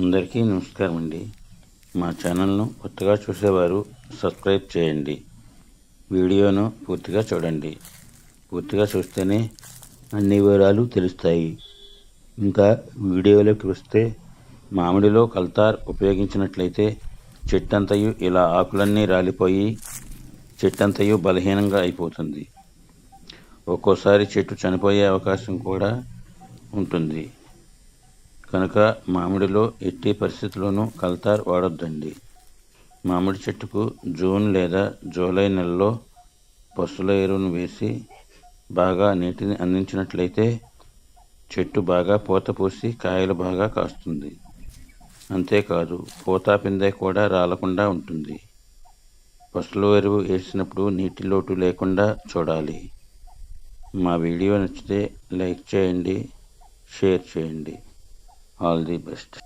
అందరికీ నమస్కారం అండి. మా ఛానల్ను కొత్తగా చూసేవారు సబ్స్క్రైబ్ చేయండి. వీడియోను పూర్తిగా చూడండి. పూర్తిగా చూస్తేనే అన్ని వివరాలు తెలుస్తాయి. ఇంకా వీడియోలోకి వస్తే, మామిడిలో కల్తార్ ఉపయోగించినట్లయితే చెట్టంతయు ఇలా ఆకులన్నీ రాలిపోయి చెట్టంతయు బలహీనంగా అయిపోతుంది. ఒక్కోసారి చెట్టు చనిపోయే అవకాశం కూడా ఉంటుంది. కనుక మామిడిలో ఎట్టి పరిస్థితుల్లోనూ కల్తార్ వాడొద్దండి. మామిడి చెట్టుకు జూన్ లేదా జూలై నెలలో పశువుల ఎరువును వేసి బాగా నీటిని అందించినట్లయితే చెట్టు బాగా పూత పూసి కాయలు బాగా కాస్తుంది. అంతేకాదు, పూత పిందె కూడా రాలకుండా ఉంటుంది. పశువుల ఎరువు వేసినప్పుడు నీటి లోటు లేకుండా చూడాలి. మా వీడియో నచ్చితే లైక్ చేయండి, షేర్ చేయండి. All the best.